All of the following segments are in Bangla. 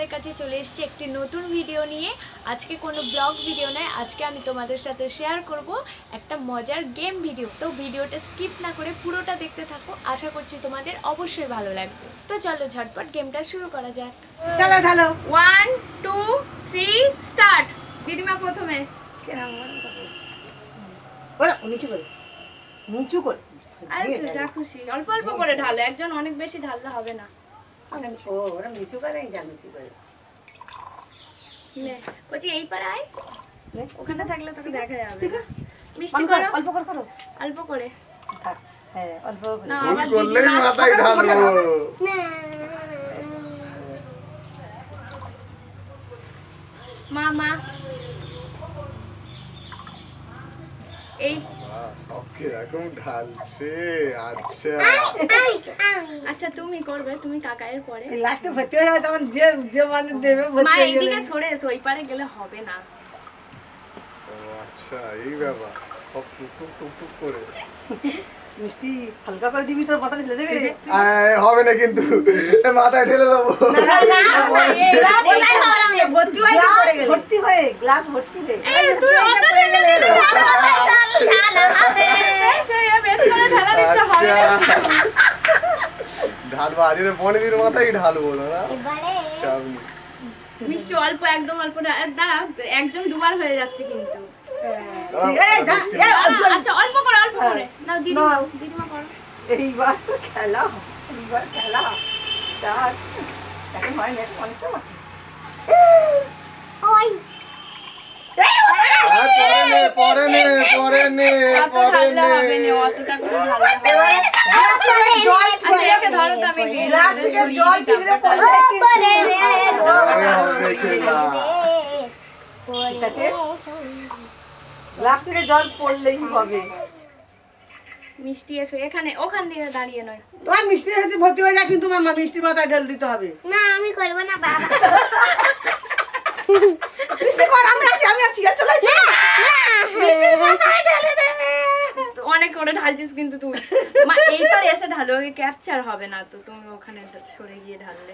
তোমাদের কাছে চলে এসেছি একটি নতুন ভিডিও নিয়ে। আজকে কোনো ব্লগ ভিডিও নয়, আজকে আমি তোমাদের সাথে শেয়ার করব একটা মজার গেম ভিডিও। তো ভিডিওটা স্কিপ না করে পুরোটা দেখতে থাকো, আশা করছি তোমাদের অবশ্যই ভালো লাগবে। তো চলো ঝটপট গেমটা শুরু করা যাক। চলো ঢালো। 1 2 3 স্টার্ট। দিদিমা প্রথমে। ওরা নিচু করে নিচু করে আচ্ছা যা খুশি, অল্প অল্প করে ঢালো, একজন অনেক বেশি ঢাললে হবে না। ও ওরা নিচু করে জানো কি করে। নে বলছি এই পারে আয়, ওখানে থাকলে তোকে দেখা যাবে। ঠিক আছে মিষ্টি করো, অল্প করে করো অল্প করে। থাক হ্যাঁ অল্প করে না, ভুল করলেই মাথায় ঢালবো। মা এই ওকে এখন ঢালছে। আচ্ছা আচ্ছা তুমি করবে, তুমি কাকায়ের পরে। লাস্টে ভর্তি হয়ে যাবে তখন যে যে মানে দেবে মা ভর্তি হয়ে এইদিকে যাবে। সরে এসো, ওই পারে গেলে হবে না। ও আচ্ছা এই ব্যাপার, সব টুক টুক টুক টুক করে। মিষ্টি হালকা করে দিবি তোর মাথায় ঢেলে দেবে। হবে না কিন্তু, মাথায় ঢেলে দেবো। ভর্তি হয়ে পড়ে গেল, ভর্তি হয়ে গ্লাস ভর্তি হয়ে এই তুই অত ঢেলে দে, আচ্ছা এ বেশ করে ঢালা দিচ্ছ হবে না। ঢালবো আজকে বনেদির মাথায় ঢালবো না। মিষ্টি অল্প, একদম অল্প দাঁড়া, একজন দুবার হয়ে যাচ্ছে কিন্তু। আচ্ছা অল্প করে নাও দিদিমা করো। এইবার তো খেলা, এইবার খেলা স্টার্ট। এখন হয় না অনেকটা পরে নে অত ঢাললে হবে না, অতটা করে ঢাললে হবে না। আচ্ছা একে ধরো তো, আমি গ্লাস থেকে জল ছিঁড়ে পড়লে ঠিক আছে, গ্লাস থেকে জল পড়লেই হবে। মিষ্টি এসো এখানে, ওখান দিয়ে দাঁড়িয়ে নয়। তোমার মিষ্টি যদি ভর্তি হয়ে যায় কিন্তু মামা মিষ্টির মাথায় ঢেল দিতে হবে। না আমি করব না বাবা। মিষ্টি কর, আমি আছি চলে যা। মিষ্টির মাথায় ঢেলে দেবে। অনেক করে ঢালছিস কিন্তু তুই। মা এইবার এসে ঢালো, ক্যাপচার হবে না তো, তুমি ওখানে সরে গিয়ে ঢাললে।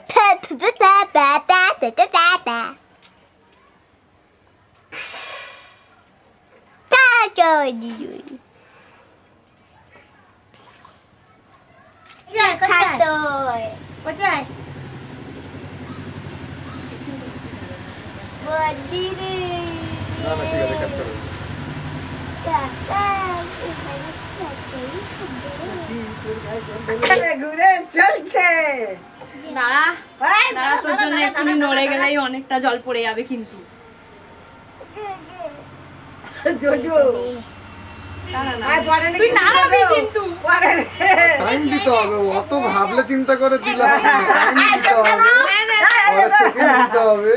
কোথায়? না না ঠিক আছে ক্যাপচার হবে। ঘুরে চলছে। দাঁড়া দাঁড়া, তোর জন্য এক্ষুনি নড়ে গেলেই অনেকটা জল পড়ে যাবে কিন্তু। জোজো তুই নাড়াবি কিন্তু। টাইম দিতে হবে, অত ভাবলে চিন্তা করে দিলাম। টাইম দিতে হবে, পরে সেকেন্ড দিতে হবে।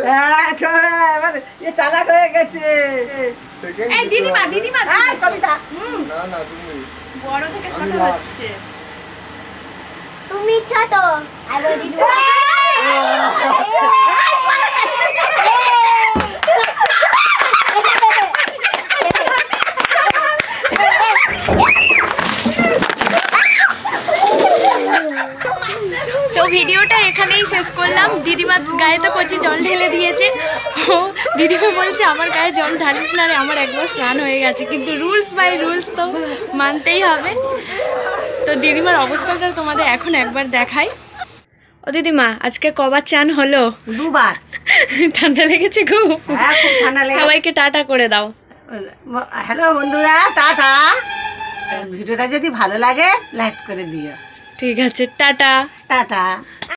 চালাক হয়ে গেছে। সেকেন্ড এই দিদিমা দিদিমা কবিতা না না তুমি বড় থেকে ছোট আমি last। হচ্ছে। তুমি ছোট আর ওই দিদি তো ভিডিওটা এখানেই শেষ করলাম। দিদিমা গায়ে তো কচি জল ঢেলে দিয়েছে। ও দিদিমা বলছে আমার গায়ে জল ঢালিস না রে, আমার একবার স্নান হয়ে গেছে, কিন্তু রুলস বাই রুলস তো মানতেই হবে। তো দিদিমার অবস্থাটা তোমাদের এখন একবার দেখাই। ও দিদিমা আজকে কবার চান হলো? দুবার। ঠান্ডা লেগেছে খুব? হ্যাঁ খুব ঠান্ডা লেগেছে। সবাইকে টাটা করে দাও। হ্যালো বন্ধুরা, টাটা। ভিডিওটা যদি ভালো লাগে লাইক করে দিও। ঠিক আছে, টাটা। টাটা।